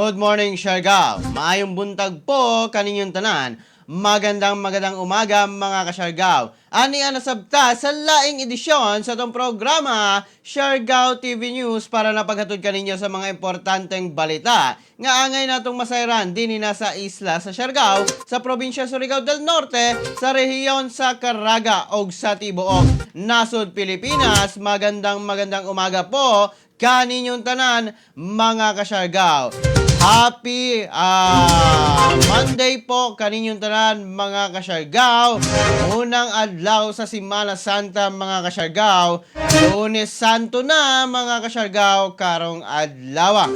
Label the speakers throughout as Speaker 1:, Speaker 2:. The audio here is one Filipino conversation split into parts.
Speaker 1: Good morning, Siargao. Maayong buntag po kaninyong tanan. Magandang umaga mga ka-Siargao. Ani nasabta sa laing edisyon sa itong programa, Siargao TV News para napaghatod kaninyo sa mga importanteng balita. Nga angay natong masayran din nasa isla sa Siargao, sa probinsya Surigao del Norte, sa rehiyon sa Caraga o sa Tibuok, nasod Pilipinas. Magandang umaga po kaninyong tanan mga ka-Siargao. Happy Monday po kaninyong tanan mga ka-Siargao. Unang adlaw sa Semana Santa mga ka-Siargao. Lunes Santo na mga ka-Siargao karong adlaw.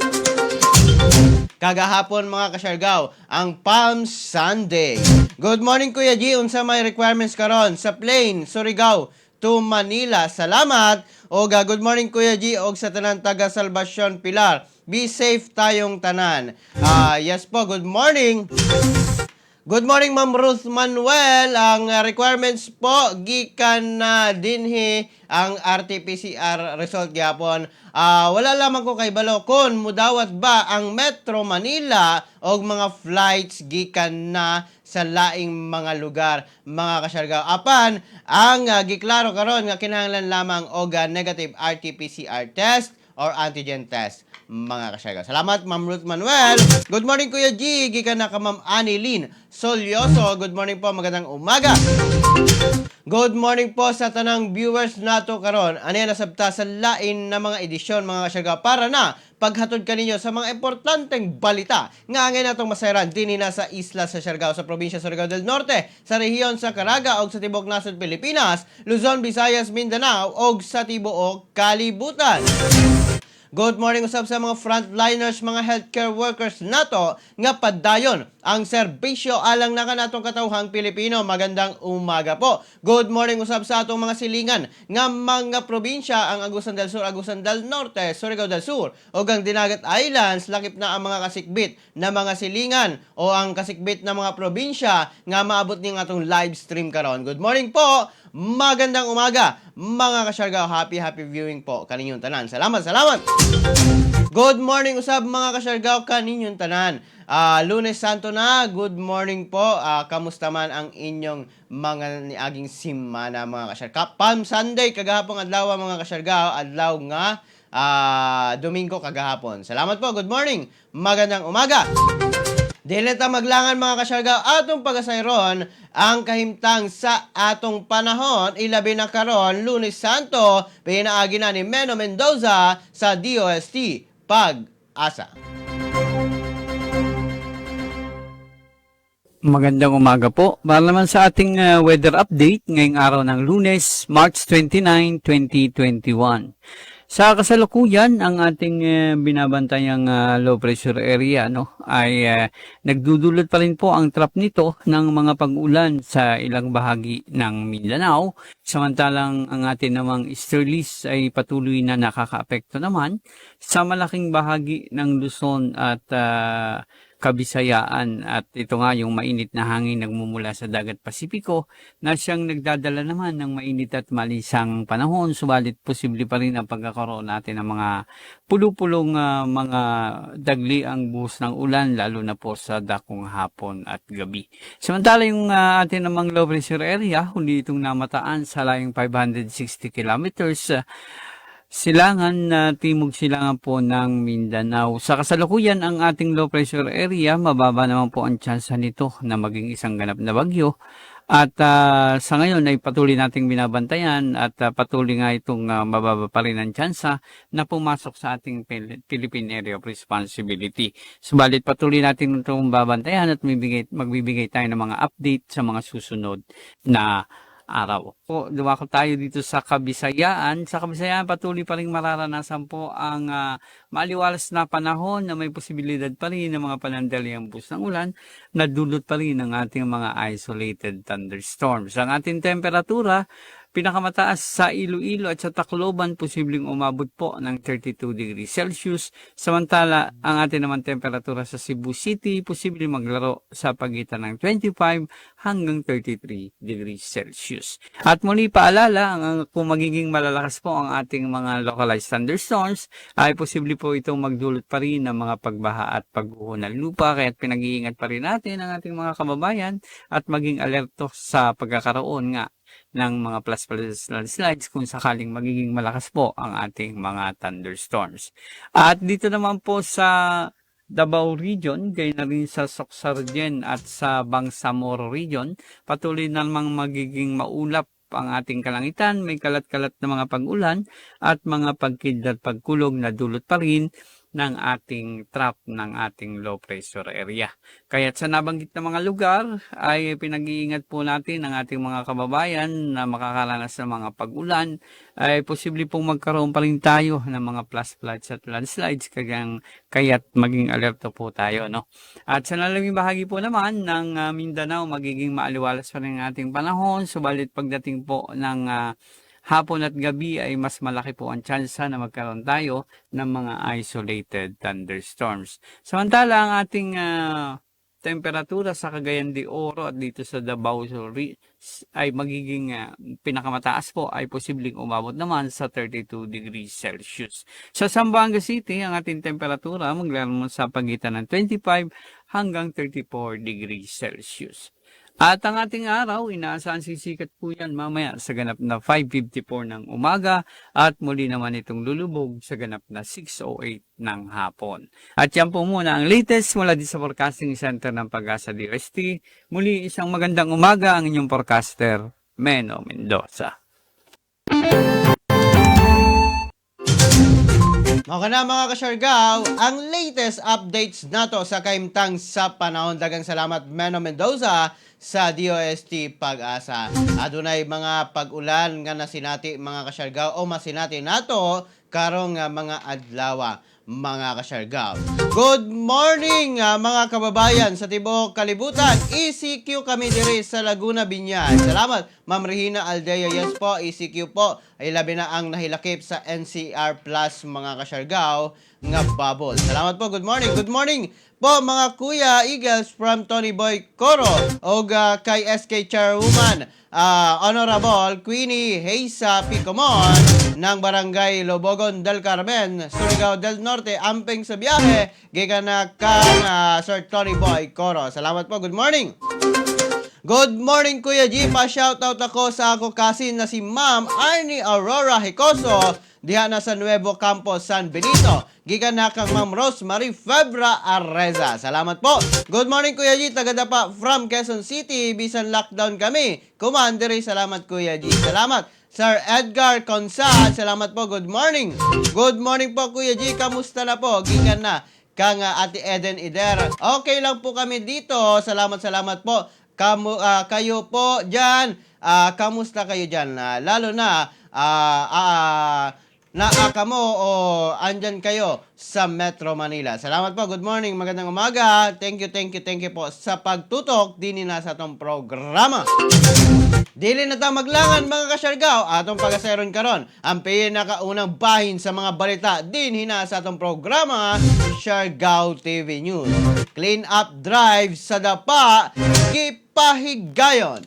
Speaker 1: Kagahapon mga ka-Siargao, ang Palm Sunday. Good morning Kuya G, unsa may requirements karon sa plane Surigao to Manila. Salamat. O good morning Kuya G og sa tanan taga Salvacion Pilar. Be safe tayong tanan. Yes po, good morning. Good morning Ma'am Ruth Manuel. Ang requirements po gikan na dinhi ang RT-PCR result gyapon. Wala lamang ko kay balo kun mudawat ba ang Metro Manila og mga flights gikan na sa laing mga lugar mga ka-Siargao. Apan ang giklaro karon nga kinahanglan lamang og negative RT-PCR test or antigen test mga ka-Siargao. Salamat Ma'am Ruth Manuel. Good morning Kuya G, gikan na ka Ma'am Anilyn Solyoso. Good morning po, magandang umaga. Good morning po sa tanang viewers nato karon. Ani nasabta sa lain na mga edisyon mga ka-Siargao para na paghatod kaninyo sa mga importanteng balita nga angay natong masayran dinhi na sa isla sa Siargao, sa probinsya Surigao del Norte, sa rehiyon sa Caraga ug sa tibuok nasod Pilipinas, Luzon, Visayas, Mindanao ug sa tibuok kalibutan. Good morning usab sa mga frontliners, mga healthcare workers nato nga padayon ang serbisyo alang na kanatong katawhang Pilipino. Magandang umaga po. Good morning usab sa atong mga silingan nga mga probinsya, ang Agusan del Sur, Agusan del Norte, Surigao del Sur ug ang Dinagat Islands. Lakip na ang mga kasikbit na mga silingan o ang kasikbit na mga probinsya nga maabot ning atong live stream karon. Good morning po. Magandang umaga mga ka-Siargao. Happy viewing po kaninyong tanan. Salamat. Good morning usab mga ka-Siargao kaninyong tanan. Lunes Santo na. Good morning po. Kamusta man ang inyong mga niaging semana mga ka-Siargao. Palm Sunday kagahapon adlaw mga ka-Siargao. Adlaw nga Domingo kagahapon. Salamat po. Good morning. Magandang umaga. Dili ta maglangan mga ka-Siargao atong pagasayron ang kahimtang sa atong panahon, ilabi na karon Lunes Santo, pinaagi na ni Meno Mendoza sa DOST Pag-asa.
Speaker 2: Magandang umaga po. Para naman sa ating weather update ngayong araw ng Lunes, March 29, 2021. Sa kasalukuyan, ang ating binabantayang low pressure area ay nagdudulot pa rin po ang trap nito ng mga pag-ulan sa ilang bahagi ng Mindanao. Samantalang ang ating namang easterlies ay patuloy na nakakaapekto naman sa malaking bahagi ng Luzon at Kabisayaan, at ito nga yung mainit na hangin nagmumula sa dagat Pasipiko na siyang nagdadala naman ng mainit at malisang panahon, subalit posible pa rin ang pagkakaroon natin ng mga pulupulong mga dagli ang buhos ng ulan, lalo na po sa dakong hapon at gabi. Samantala yung atin namang low pressure area, huli itong namataan sa layong 560 kilometers silangan na timog silangan po ng Mindanao. Sa kasalukuyan, ang ating low pressure area, mababa naman po ang tsansa nito na maging isang ganap na bagyo. At sa ngayon ay patuloy nating binabantayan at patuloy nga itong mababa pa rin ang tsansa na pumasok sa ating Philippine Area of Responsibility. Subalit patuloy natin itong babantayan at magbibigay tayo ng mga update sa mga susunod na araw. Po, dumako tayo dito sa Kabisayaan. Sa Kabisayaan, patuloy pa rin mararanasan po ang maliwalas na panahon na may posibilidad pa rin ng mga panandaliang buhos ng ulan na dulot pa rin ng ating mga isolated thunderstorms. Ang ating temperatura Pinakamataas sa Iloilo at sa Tacloban, posibleng umabot po ng 32 degrees Celsius. Samantala, ang ating naman temperatura sa Cebu City, posibleng maglaro sa pagitan ng 25 hanggang 33 degrees Celsius. At muli paalala, kung magiging malalakas po ang ating mga localized thunderstorms, ay posible po itong magdulot pa rin ng mga pagbaha at pagguho ng lupa. Kaya pinag-iingat pa rin natin ang ating mga kababayan at maging alerto sa pagkakaroon nga ng mga plus slides kung sakaling magiging malakas po ang ating mga thunderstorms. At dito naman po sa Davao Region, gaya na rin sa Soxargen at sa Bangsamoro Region, patuloy namang magiging maulap ang ating kalangitan, may kalat-kalat na mga pag-ulan at mga pagkidlat pagkulog na dulot pa rin ng ating trap ng ating low pressure area. Kaya sa nabanggit na mga lugar ay pinag-iingat po natin ang ating mga kababayan na makakaranas ng mga pag-ulan, ay posible pong magkaroon pa rin tayo ng mga plus floods at landslides, kaya't maging alerto po tayo, no? At sa nalaming bahagi po naman ng Mindanao, magiging maaliwalas pa rin ang ating panahon, subalit pagdating po ng hapon at gabi ay mas malaki po ang tsansa na magkaroon tayo ng mga isolated thunderstorms. Samantala, ang ating temperatura sa Cagayan de Oro at dito sa Davao ay magiging pinakamataas po ay posibleng umabot naman sa 32 degrees Celsius. Sa Zamboanga City, ang ating temperatura maglalaro sa pagitan ng 25 hanggang 34 degrees Celsius. At ang ating araw, inaasahan sisikat po yan mamaya sa ganap na 5:54 ng umaga at muli naman itong lulubog sa ganap na 6:08 ng hapon. At yan po muna ang latest mula di sa Forecasting Center ng Pag-asa DOST. Muli isang magandang umaga ang inyong forecaster, Meno Mendoza.
Speaker 1: Okay na mga kasyargaw, ang latest updates nato sa kaimtang sa panahon. Dagang salamat Meno Mendoza sa DOST Pag-asa. Adunay mga pag-ulan nga nasinati mga kasyargaw o masinati nato karong mga adlaw mga kasyargaw. Good morning mga kababayan sa tibok kalibutan. ECQ kami diri sa Laguna, Binyan. Salamat Ma'am Regina Aldea. Yes po, ECQ po ay labi na ang nahilakip sa NCR Plus mga kasyargaw nga bubble. Salamat po. Good morning. Good morning po mga Kuya Eagles from Tony Boy Coro o kay SK Chairwoman Honorable Queenie Heisa Picomon ng Barangay Lobogon del Carmen, Surigao del Norte, amping sa biyahe gikan na kang Sir Tony Boy Coro. Salamat po. Good morning. Good morning Kuya G. Pa-shoutout ako sa ako kasin na si Ma'am Arnie Aurora Hicoso diha na sa Nuevo Campo, San Benito. Gikan na kang Ma'am Rosemary Febra Arreza. Salamat po. Good morning Kuya G. Tagadapa from Quezon City. Bisan lockdown kami. Kumandiri. Salamat Kuya G. Salamat. Sir Edgar Consal. Salamat po. Good morning. Good morning po Kuya G. Kamusta na po? Gikan na kang Ate Eden Ider. Okay lang po kami dito. Salamat po. Kayo po dyan, kamusta kayo dyan? Lalo na, naaka mo o andyan kayo sa Metro Manila. Salamat po, good morning, magandang umaga. Thank you po sa pagtutok din na sa itong programa. Dili na tayo maglangan mga kasyargaw, atong pagaseron karon ang pinakaunang bahin sa mga balita din hina sa atong programa, Siargao TV News. Clean up drive sa dapa, gipahigayon.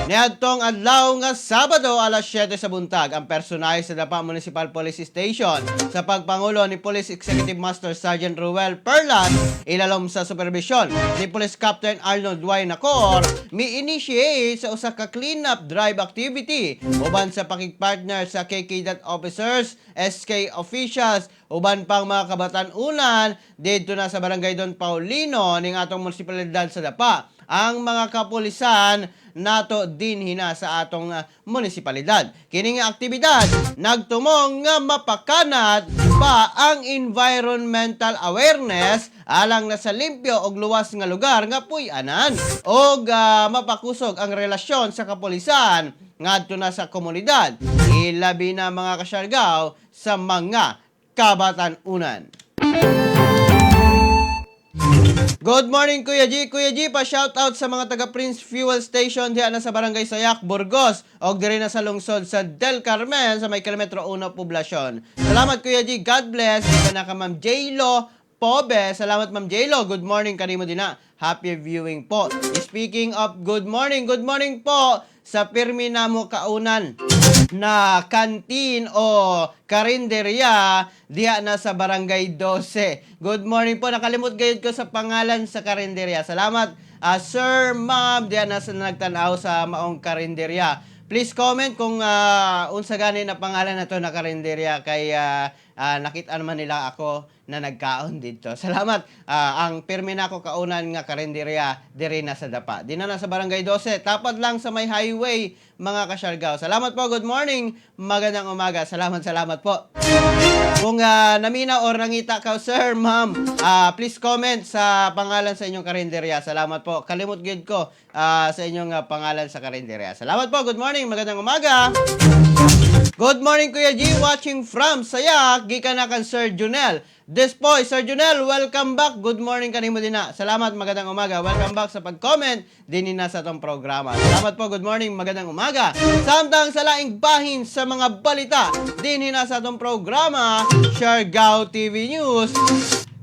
Speaker 1: Niadtong adlaw nga Sabado alas 7 sa buntag ang personahe sa Dapa Municipal Police Station sa pagpangulo ni Police Executive Master Sergeant Ruel Perlas ilalom sa supervision ni Police Captain Arnold Y. Nacor mi-initiate sa usa ka cleanup drive activity uban sa pakigpartner sa KK officers, SK officials uban pang mga kabatan-unan didto na sa Barangay Don Paulino ning atong munisipalidad sa Dapa. Ang mga kapulisan nato din hina sa atong munisipalidad. Kining aktibidad nagtumong nga mapakanat pa ang environmental awareness alang na sa limpyo og luwas nga lugar nga puy-anan og mapakusog ang relasyon sa kapulisan ngadto na sa komunidad. Ilabi na mga kasyargaw sa mga kabatan-unan. Good morning, Kuya G. Kuya G, pa-shoutout sa mga taga Prince Fuel Station diyan na sa Barangay Sayak, Burgos, o diri na sa lungsod sa Del Carmen sa may kilometro 1 poblasyon. Salamat, Kuya G. God bless. Ika na ka, Ma'am J-Lo Pobe. Salamat, Ma'am J-Lo. Good morning kanimo din na. Happy viewing po. Speaking of good morning po sa pirmi namo kaunan na kantin o karinderya diya na sa Barangay 12. Good morning po. Nakalimot gayud ko sa pangalan sa karinderya. Salamat, Sir, Ma'am, diya na sa nagtanaw sa maong karinderya. Please comment kung unsa gani na pangalan na to na karinderya kay nakita naman nila ako na nagkaon dito. Salamat. Ang pirmi na ko kaunan nga karinderya diri na sa Dapa. Di na sa Barangay 12. Tapat lang sa may highway, mga kasyargaw. Salamat po. Good morning. Magandang umaga. Salamat po. Kung namina or nangita ka, sir, ma'am, please comment sa pangalan sa inyong karinderya. Salamat po. Kalimot gid ko sa inyong pangalan sa karinderya. Salamat po. Good morning. Magandang umaga. Good morning, Kuya G. Watching from Sayak. Gikan na kan Sir Junel. Despoy, Sir Junel, welcome back. Good morning kanimo din na. Salamat, magandang umaga. Welcome back sa pag-comment din na sa tong programa. Salamat po, good morning, magandang umaga. Samtang sa laing bahin sa mga balita din na sa tong programa, Siargao TV News.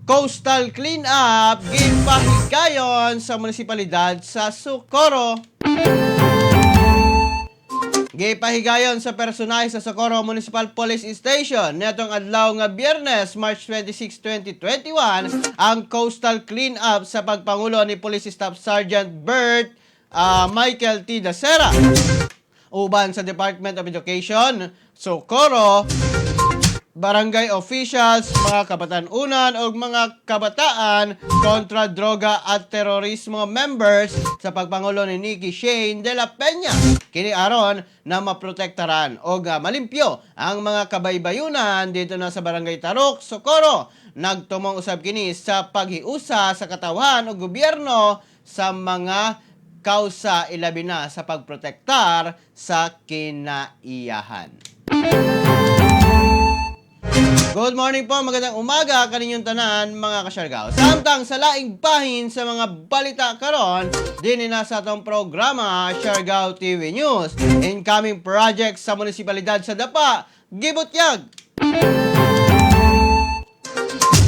Speaker 1: Coastal cleanup gipahigayon sa munisipalidad sa Socorro. Gipahigayon sa personahe sa Socorro Municipal Police Station netong adlaw nga Biyernes, March 26, 2021 ang coastal cleanup sa pagpangulo ni Police Staff Sergeant Bert Michael T. Dacera uban sa Department of Education, Socorro, barangay officials, mga kabatan-unan o mga kabataan kontra droga at terorismo members sa pagpangulo ni Nikki Shane de la Peña. Kini aron na maprotektaran o malimpyo ang mga kabaybayunan dito na sa barangay Tarok, Socorro. Nagtumong usab kini sa paghiusa sa katawhan o gobyerno sa mga kausa ilabi na sa pagprotektar sa kinaiyahan. Good morning po, magandang umaga kaninyong tanan mga kasyargaw. Samtang sa laing bahin sa mga balita karon, din na sa atong programa Siargao TV News. Incoming projects sa munisipalidad sa Dapa, gibutyag.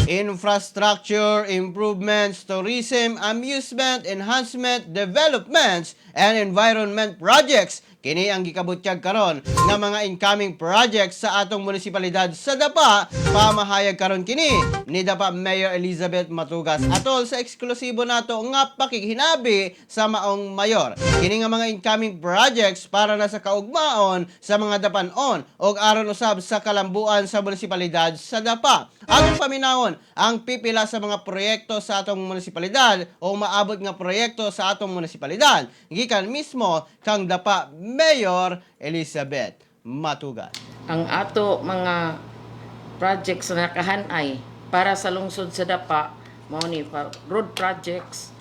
Speaker 1: Infrastructure improvements, tourism, amusement, enhancement, developments, and environment projects. Kini ang gikabutyag karon nga mga incoming projects sa atong munisipalidad sa Dapa. Pamahayag karon kini ni Dapa Mayor Elizabeth Matugas atol sa eksklusibo nato nga pakighinabi sa maong mayor. Kini nga mga incoming projects para na sa kaugmaon sa mga dapanon ug aron usab sa kalambuan sa munisipalidad sa Dapa. Atong paminawon ang pipila sa mga proyekto sa atong munisipalidad o maabot nga proyekto sa atong munisipalidad gikan mismo kang Dapa Mayor Elizabeth Matugas.
Speaker 3: Ang ato mga projects na nakahanay para sa lungsod sa Dapa mao ni road projects,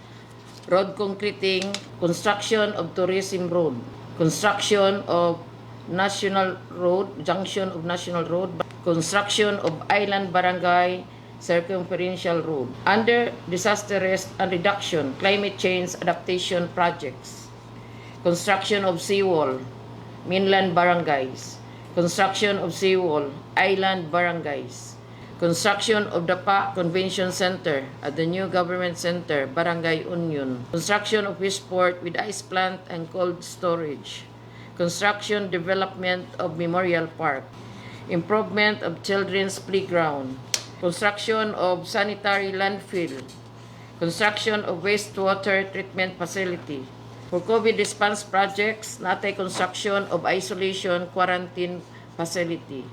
Speaker 3: road concreting, construction of tourism road, construction of national road, junction of national road, construction of island barangay circumferential road. Under disaster risk and reduction, climate change adaptation projects, construction of seawall, mainland barangays, construction of seawall, island barangays, construction of Dapa Convention Center at the new government center, Barangay Union, construction of Westport with ice plant and cold storage, construction development of Memorial Park, improvement of children's playground, construction of sanitary landfill, construction of wastewater treatment facility. For COVID response projects, natay construction of isolation quarantine facility.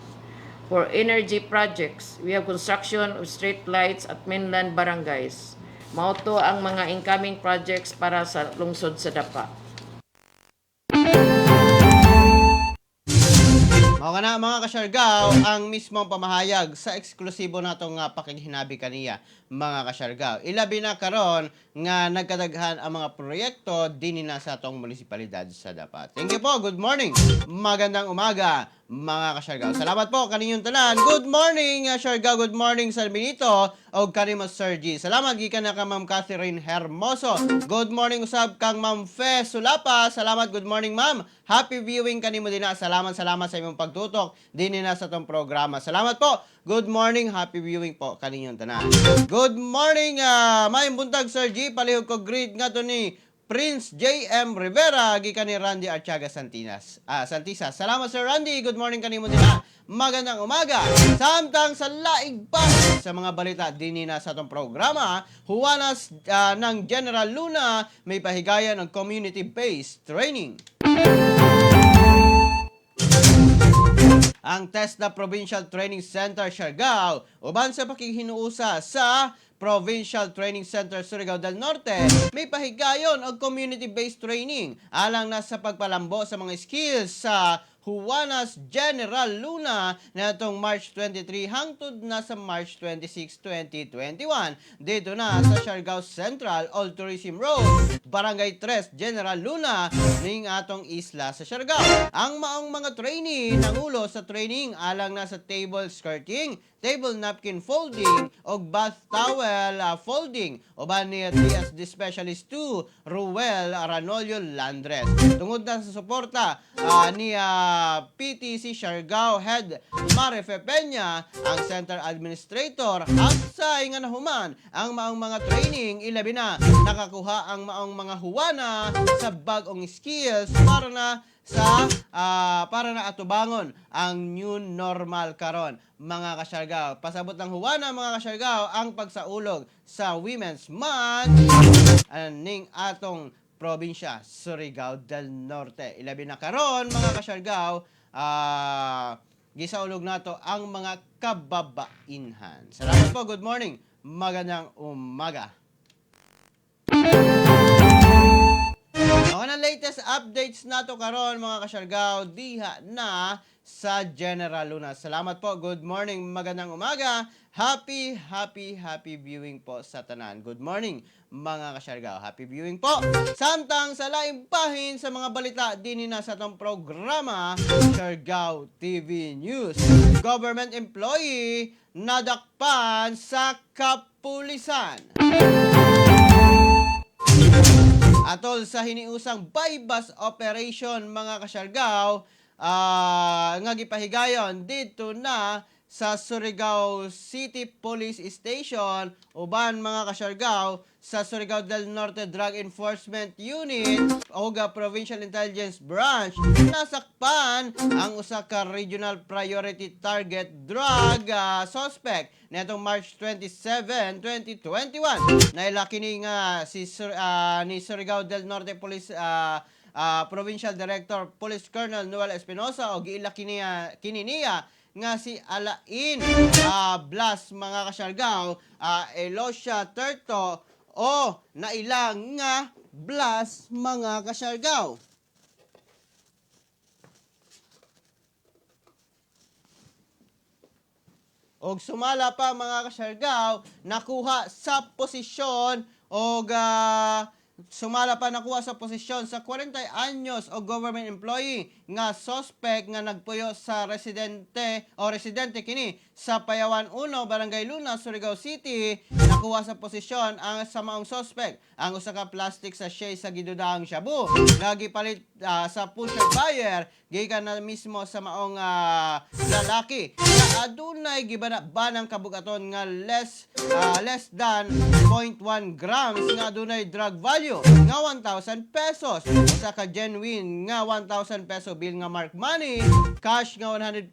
Speaker 3: For energy projects, we have construction of street lights at mainland barangays. Mao to ang mga incoming projects para sa lungsod sa Dapa.
Speaker 1: Mao na mga kasyargaw ang mismong pamahayag sa eksklusibo natong pakighinabi kaniya mga kasyargaw. Ilabi na karon nga nagkadaghan ang mga proyekto dinhi na sa atong munisipalidad sa Dapa. Thank you po. Good morning. Magandang umaga mga kasyargaw. Salamat po kaninyong tanan. Good morning Siargao. Good morning Sir Benito o kanimo Sir G. Salamat gikan na ka Ma'am Catherine Hermoso. Good morning usab kang Ma'am Fe Sulapa. Salamat. Good morning Ma'am. Happy viewing kanimo din na. Salamat sa imong pagtutok din na sa tong programa. Salamat po. Good morning. Happy viewing po kaninyong tanan. Good morning may buntag Sir G. Palihog ko greet nga to ni Prince J.M. Rivera gikan ni Randy Artiaga Santisa. Salamat Sir Randy. Good morning kanimo din na. Magandang umaga. Samtang sa laig pa sa mga balita din na sa tong programa, huwanas ng General Luna may pahigayan ng community-based training. Ang TESDA Provincial Training Center Siargao uban sa pakighinuusa sa Provincial Training Center Surigao del Norte may pahigayon og community-based training alang na sa pagpalambo sa mga skills sa Juanas General Luna natong March 23 hangtod na sa March 26, 2021 dito na sa Siargao Central Old Tourism Road, Barangay 3, General Luna ning atong isla sa Siargao. Ang maong mga trainee nangulo sa training alang na sa table skirting, table napkin folding o bath towel folding uban ni TSD Specialist 2 Ruel Aranolio Landres. Tungod na sa suporta ni PTC Siargao Head Marife Peña, ang Center Administrator, aksay nga nahuman ang maong mga training ilabi na nakakuha ang maong mga huwana sa bag-ong skills para na atubangon ang new normal karon mga kasyargaw. Pasabot ng huwana mga kasyargaw ang pagsaulog sa Women's Month ning atong probinsya Surigao del Norte. Ilabi na karon mga kasyargaw, gisaulog nato ang mga kababainhan. Salamat po. Good morning. Magandang umaga. Ako na latest updates nato karon mga kasyargaw diha na sa General Luna. Salamat po. Good morning. Magandang umaga. Happy viewing po sa tanan. Good morning mga kasyargaw. Happy viewing po. Samtang sa laing bahin sa mga balita din na sa tong programa Siargao TV News. Government employee nadakpan sa kapulisan. Atol sa hiniusang bypass operation mga kasyargaw, nga gipahigayon dito na sa Surigao City Police Station uban mga kasyargaw sa Surigao del Norte Drug Enforcement Unit o Provincial Intelligence Branch nasakpan ang usa ka regional priority target drug suspect netong March 27, 2021. Naila kini nga ni Surigao del Norte Police Provincial Director Police Colonel Noel Espinosa o giila kini niya nga si Alain Blas mga kasyargaw Elosia Terto o nailang nga Blas mga kasyargaw. Og sumala pa mga kasyargaw nakuha sa posisyon og sumala pa nakuha sa posisyon sa 40 anyos o government employee nga suspect nga nagpuyo sa residente kini sa Payawan 1, Barangay Luna, Surigao City. Nakuha sa posisyon ang sa maong suspect ang usa ka plastic sachet sa gidudahang shabu nga gipalit sa pusher buyer gikan na mismo sa maong lalaki na adunay gibanang kabugaton nga less than 0.1 grams nga adunay drug value nga 1,000 pesos. Usa ka genuine nga 1,000 peso bill nga mark money, cash nga 150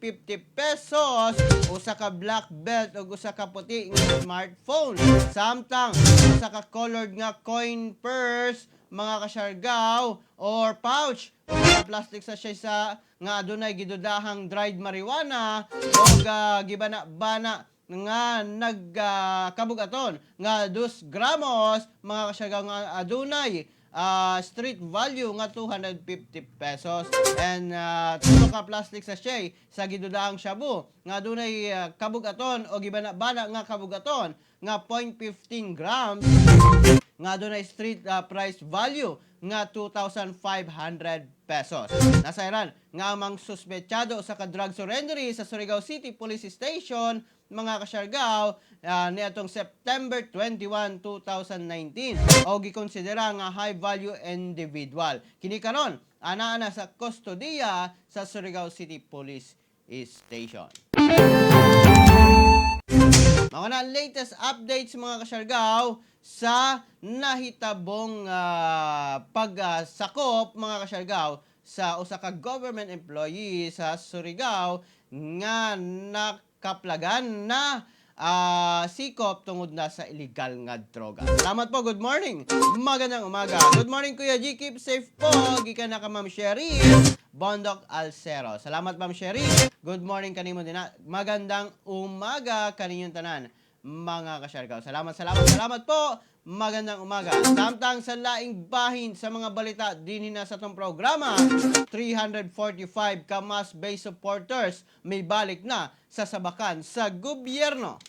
Speaker 1: pesos, usa ka black belt ug usa ka puti nga smartphone. Samtang usa ka colored nga coin purse mga kasyargaw or pouch o plastic sachet sa nga adunay gidudahang dried marijuana o gibana-bana nga nagkabugaton nga 2 gramos mga kasyargaw nga adunay street value nga 250 pesos. And tulo ka plastic sachet sa gidudaang shabu nga dunay kabugaton o gibana-bana nga kabugaton nga 0.15 grams nga dunay street price value nga 2,500 pesos. Nasairan nga amang suspetsado sa ka-drug surrendery sa Surigao City Police Station mga kasyargaw niadtong September 21, 2019 o gikonsidera nga high value individual. Kini karon ana sa kustodiya sa Surigao City Police Station. Mga na latest updates mga kasyargaw sa nahitabong pagsakop mga kasyargaw sa usa ka government employee sa Surigao nga nakaplagan na sikop tungod na sa illegal nga droga. Salamat po, good morning. Magandang umaga. Good morning Kuya G, keep safe po. Gikan na ka Ma'am Sherry Bondok Alcero. Salamat Ma'am Sherry. Good morning kanimo din. Magandang umaga kaninyong tanan mga kasyargaw. Salamat po. Magandang umaga. Samtang sa laing bahin sa mga balita din na sa tong programa, 345 Kamas-based supporters may balik na sa sabakan sa gobyerno.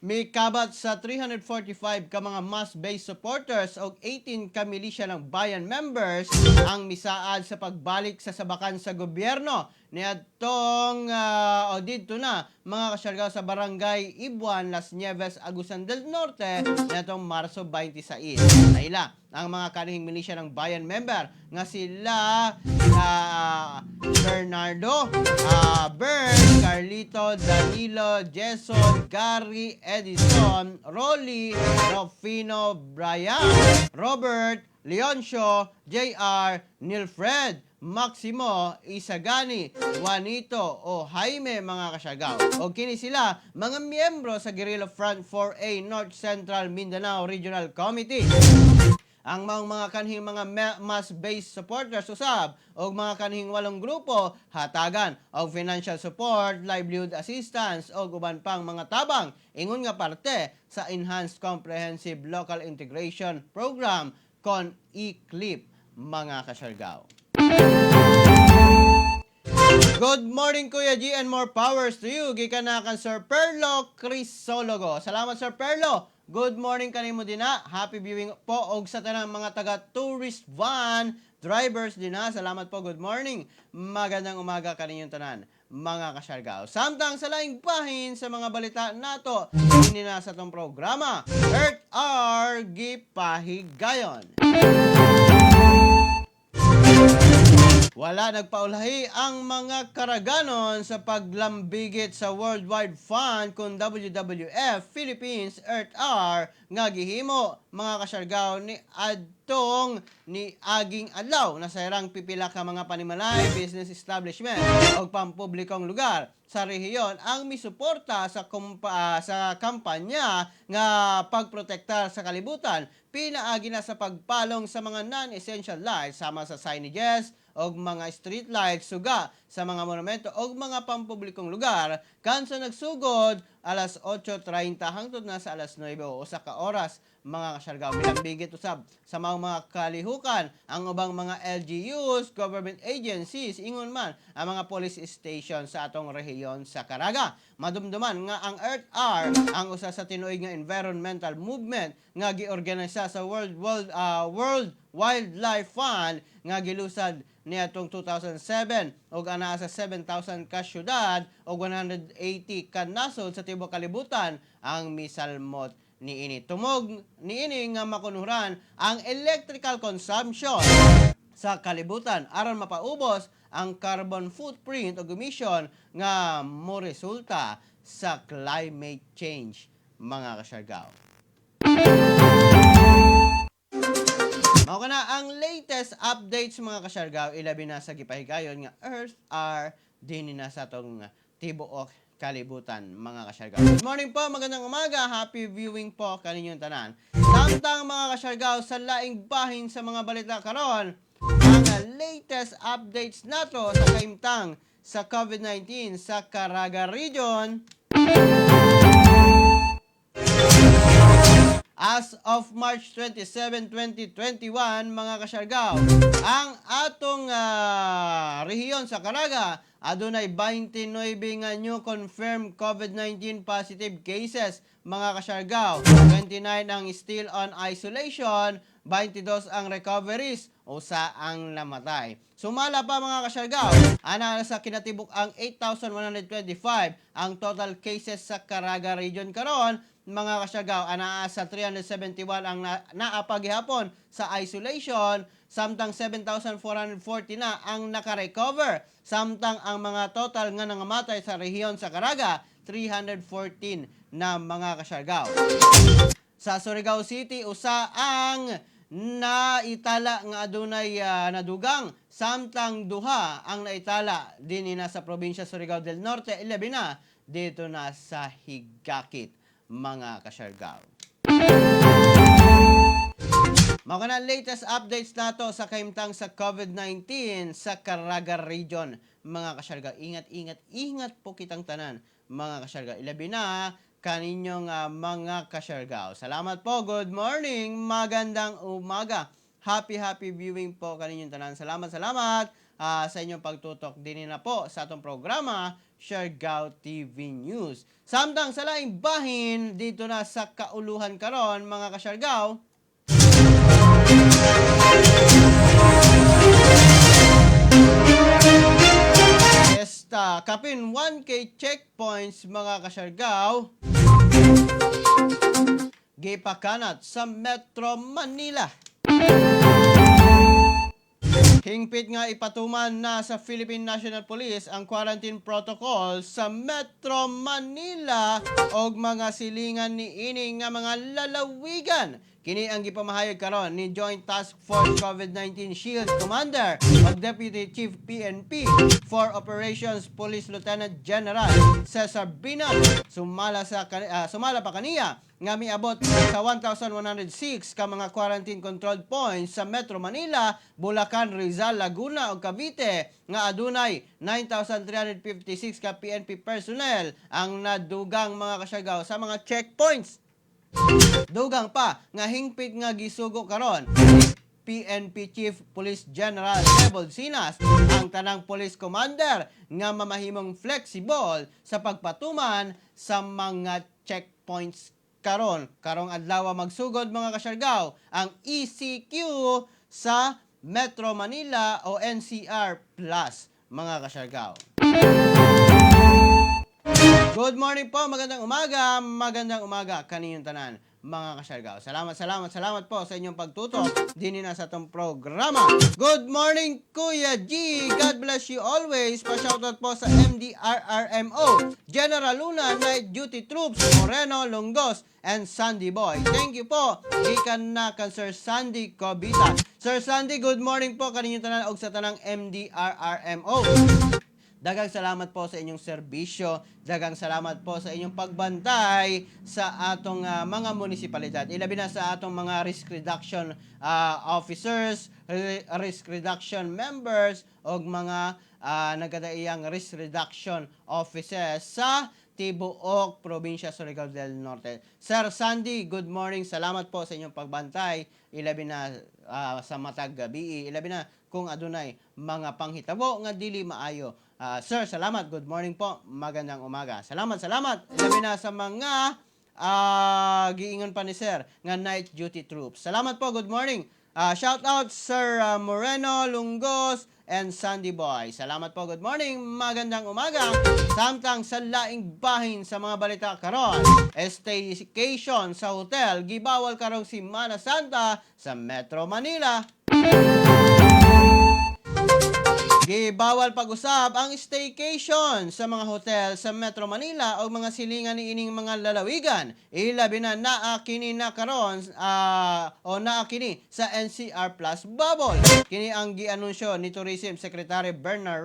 Speaker 1: May kabat sa 345 ka mga mass-based supporters o 18 ka milisya ng bayan members ang misaad sa pagbalik sa sabakan sa gobyerno niadtong o dito na mga kasyargaw sa barangay Ibuan, Las Nieves, Agusan del Norte niadtong Marso 26. Naila ang mga kanihing milisya ng bayan member nga sila Bernardo, Bern, Carlito, Danilo, Jason, Gary, Edison, Rolly, Rufino, Brian, Robert, Leoncio, JR, Nilfred, Maximo, Isagani, Juanito o Jaime mga kasyargaw. O kini sila mga miyembro sa Guerrilla Front 4A North Central Mindanao Regional Committee. Ang mga kanhing mga mass-based supporters usab o mga kanhing 8 grupo hatagan og financial support, livelihood assistance o uban pang mga tabang ingon nga parte sa Enhanced Comprehensive Local Integration Program kon ECLIP mga kasyargaw. Good morning Kuya G and more powers to you. Gikan na kan Sir Perlo Crisologo. Salamat Sir Perlo. Good morning kanimo dina. Happy viewing po og sa tanang mga taga tourist van drivers dina. Salamat po. Good morning. Magandang umaga kaninyong tanan mga kasyargaw. Samtang sa laing bahin sa mga balita nato ini na sa tong programa Earth Hour gipahigayon. Wala nagpaulahi ang mga karaganon sa paglambigit sa Worldwide Fund kung WWF Philippines Earth Hour nga gihimo mga kasyargaw ni adtong ni aging adlaw na sayrang pipila ka mga panimalay, business establishment o pampublikong lugar sa rehiyon ang misuporta sa kampanya nga pagprotektar sa kalibutan pinaagi na sa pagpalong sa mga non-essential lights sama sa signages og mga street lights suga sa mga monumento og mga pampublikong lugar kansa nagsugod alas 8:30 hangtod na sa alas 9 o usa ka oras mga kasyargaw. Bilambigit usab sa mga kalihukan ang ubang mga LGUs, government agencies, ingon man ang mga police station sa atong rehiyon sa Caraga. Madumduman nga ang Earth Hour ang usa sa tinuig nga environmental movement nga giorganisa sa World Wildlife Fund nga gilusad niadtong 2007 ug anaa sa 7,000 ka syudad ug 180 ka nasod sa tibuok kalibutan ang misalmot niini. Tumog niini nga makunuran ang electrical consumption sa kalibutan aron mapaubos ang carbon footprint o emission nga moresulta sa climate change mga kasyargaw. Mao kana ang latest updates mga kasyargaw ilabi na sa gipahigayon nga Earth Hour dinhi na sa tong tibuok kalibutan mga kasyargaw. Good morning po, magandang umaga, happy viewing po kaninyong tanan. Samtang mga kasyargaw sa laing bahin sa mga balita karon ang latest updates nato sa kaimtang sa COVID-19 sa Caraga Region. As of March 27, 2021, mga kasyargaw, ang atong rehiyon sa Caraga, adunay 29 nga new confirmed COVID-19 positive cases, mga kasyargaw. 29 ang still on isolation, 22 ang recoveries, usa ang namatay. Sumala pa mga kasyargaw, ana sa kinatibuk ang 8,125 ang total cases sa Caraga region karon, mga kasyargaw. Ana sa 371 ang naapagihapon sa isolation, samtang 7,440 na ang nakarecover, samtang ang mga total nga nangamatay sa rehiyon sa Caraga 314 na mga kasyargaw. Sa Surigao City, usa ang naitala nga adunay nadugang, samtang duha ang naitala dinhi na sa probinsya Surigao del Norte, ilabi na dito na sa Higakit, mga kasyargaw. Mga na latest updates nato sa kahimtang sa COVID-19 sa Caraga region, mga kasyargaw. Ingat po kitang tanan, mga kasyargaw. Ilabi na kaninyong mga kasyargaw. Salamat po. Good morning. Magandang umaga. Happy viewing po kaninyong tanan. Salamat sa inyong pagtutok din na po sa atong programa, Siargao TV News. Samtang sa laing bahin, dito na sa kauluhan karon, mga kasyargaw. Kapin 1K checkpoints, mga kasyargaw, gipakanat sa Metro Manila. Hingpit nga ipatuman na sa Philippine National Police ang quarantine protocol sa Metro Manila og mga silingan ni ini nga mga lalawigan. Kini ang gipamahayag karon ni Joint Task Force COVID-19 Shield Commander ug Deputy Chief PNP for Operations Police Lieutenant General Cesar Binan. Sumala pa kaniya nga miabot sa 1,106 ka mga quarantine controlled points sa Metro Manila, Bulacan, Rizal, Laguna ug Cavite nga adunay 9,356 ka PNP personnel ang nadugang, mga kasyargaw, sa mga checkpoints. Dugang pa nga hingpit nga gisugo karon PNP Chief Police General Ebol Sinas ang tanang police commander nga mamahimong flexible sa pagpatuman sa mga checkpoints karong adlaw magsugod, mga kasyargaw, ang ECQ sa Metro Manila o NCR Plus, mga kasyargaw. Good morning po, magandang umaga kaninyong tanan, mga kasyargaw. Salamat po sa inyong pagtutok din na sa itong programa. Good morning, Kuya G. God bless you always. Pa-shoutout po sa MDRRMO, General Luna, Night Duty Troops, Moreno, Longos, and Sandy Boy. Thank you po. Gikan na kan Sir Sandy Cobita. Sir Sandy, good morning po kaninyong tanan og sa tanang MDRRMO. Dagang salamat po sa inyong serbisyo. Dagang salamat po sa inyong pagbantay sa atong mga munisipalidad. Ilabi na sa atong mga risk reduction officers, risk reduction members, o mga nagadaiyang risk reduction officers sa tibuok probinsya Surigao del Norte. Sir Sandy, good morning. Salamat po sa inyong pagbantay. Ilabi na sa matag gabi. Ilabi na kung adunay mga panghitabo nga dili maayo. Sir, salamat. Good morning po. Magandang umaga. Salamat. Ilabi na sa mga giingon pa ni Sir nga night duty troops. Salamat po. Good morning. Shout out Sir Moreno, Lungos, and Sandy Boy. Salamat po. Good morning. Magandang umaga. Samtang sa laing bahin sa mga balita karon, staycation sa hotel gibawal karong Semana Santa sa Metro Manila. Gibawal pag-usab ang staycation sa mga hotel sa Metro Manila o mga silingan ni ining mga lalawigan. Ilabi na naakini na karon naakini sa NCR Plus Bubble. Kini ang gianunsyo ni Tourism Secretary Bernadette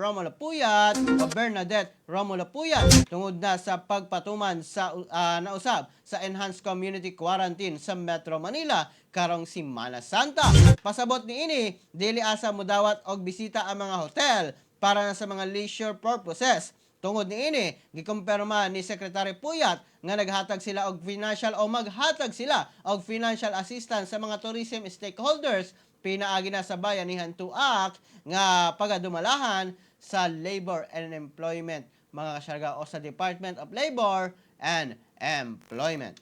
Speaker 1: Romulo Puyat tungod na sa pagpatuman sa nausab sa Enhanced Community Quarantine sa Metro Manila karong Semana Santa. Pasabot ni ini, dili asa mudawat og bisita ang mga hotel para na sa mga leisure purposes. Tungod niini, gikumpirma ni Secretary Puyat nga naghatag sila og financial o maghatag sila og financial assistance sa mga tourism stakeholders pinaagi na sa Bayanihan 2 Act nga pagadumalahan sa Labor and Employment mga kasyarga o sa Department of Labor and Employment.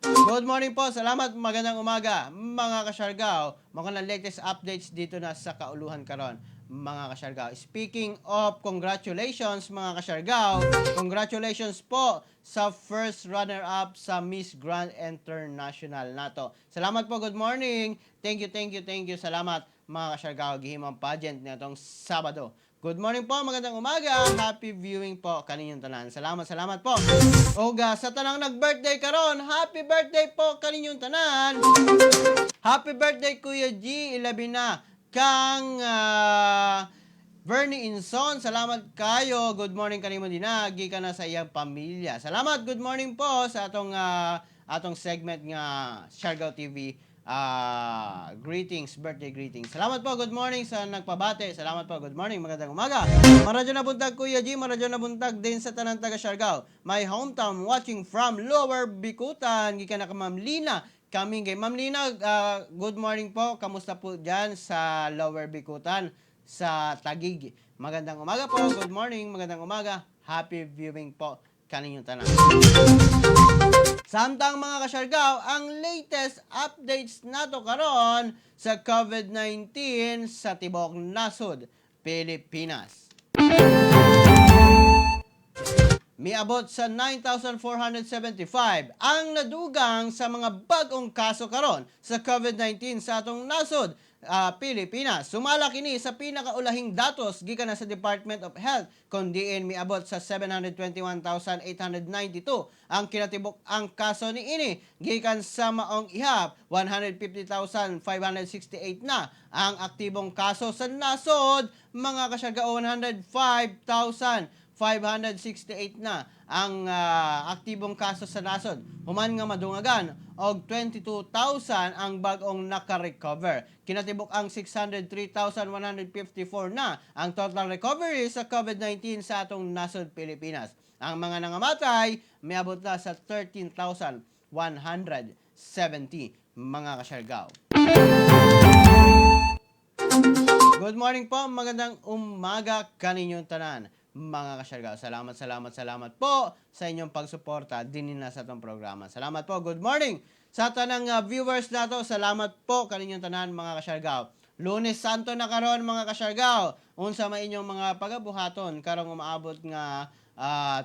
Speaker 1: Good morning po. Salamat. Magandang umaga. Mga kasyargao, mga latest updates dito na sa kauluhan karon. Mga kasyargao. Speaking of congratulations, mga kasyargao, congratulations po sa first runner-up sa Miss Grand International nato. Salamat po. Good morning. Thank you. Salamat, mga kasyargao. Gihimang pageant nitong Sabado. Good morning po, magandang umaga. Happy viewing po kaninyong tanan. Salamat po. Oga, sa tanang nag-birthday karon, happy birthday po kaninyong tanan. Happy birthday Kuya G, ilabi na kang Bernie Inson. Salamat kayo. Good morning kanimo dinagi ka na sa iyang pamilya. Salamat, good morning po sa atong segment nga Siargao TV. Birthday greetings. Salamat po, good morning sa nagpabate. Salamat po, good morning, magandang umaga. Maradyo na buntag Kuya G, maradyo na buntag din sa tanang taga Siargao. My hometown watching from Lower Bikutan. Gikan na ka Ma'am Lina. Kamingay. Ma'am Lina, good morning po. Kamusta po dyan sa Lower Bikutan sa Taguig? Magandang umaga po, good morning, magandang umaga. Happy viewing po kaninyong tanan. Samtang mga kasyargao, ang latest updates nato karon sa COVID-19 sa Tibok Nasod, Pilipinas. Miabot sa 9,475 ang nadugang sa mga bagong kaso karon sa COVID-19 sa atong nasod, Pilipinas. Sumala kini sa pinakaulahing datos gikan na sa Department of Health kun diin miabot sa 721,892 ang kinatibok ang kaso niini gikan sa maong ihap 150,568 na ang aktibong kaso sa nasod mga kasyarga 105,568 na ang aktibong kaso sa nasod. Human nga madungagan og 22,000 ang bag-ong naka-recover. Kinatibok ang 603,154 na ang total recovery sa COVID-19 sa atong nasod Pilipinas. Ang mga nangamatay miabot na sa 13,170 mga kasyargao. Good morning po, magandang umaga kaninyong tanan. Mga kasyargao, salamat po sa inyong pagsuporta din na sa itong programa. Salamat po, good morning sa tanang viewers nato. Salamat po kaninyong tanan mga kasyargao. Lunes Santo na karon mga kasyargao. Unsa man inyong mga pagabuhaton karong umaabot nga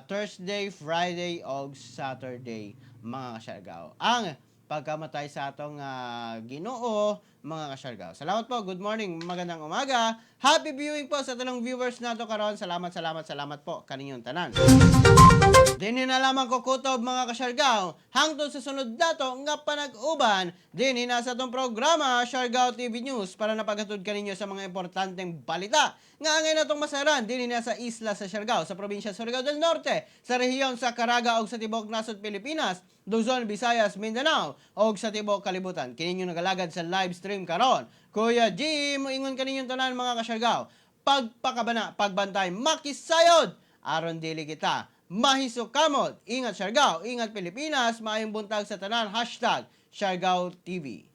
Speaker 1: Thursday, Friday o Saturday mga kasyargao. Ang pagkamatay sa atong Ginoo mga kasyargao. Salamat po, good morning, magandang umaga. Happy viewing po sa tanong viewers nato karon. Salamat po kaninyong tanan. Dinhi na lamang ko kutob mga kasyargao. Hangtod sa sunod dato nga panag-uban, dinhi na sa atong programa Siargao TV News para napaghatod kaninyo sa mga importanteng balita nga angay natong masaran dinhi na sa isla sa Siargao, sa probinsya sa Surigao del Norte, sa rehiyon sa Caraga ug sa tibok nasod Pilipinas, Luzon, Visayas, Mindanao ug sa tibok kalibutan. Kini ninyo nagalagad sa live stream karon. Kuya G, moingon kaninyong tanan mga kasyargao. Pagpakabana, pagbantay, makisayod aron dili kita mahisok kamot. Ingat Siargao, ingat Pilipinas, maayong buntag sa tanan. #Siargao TV.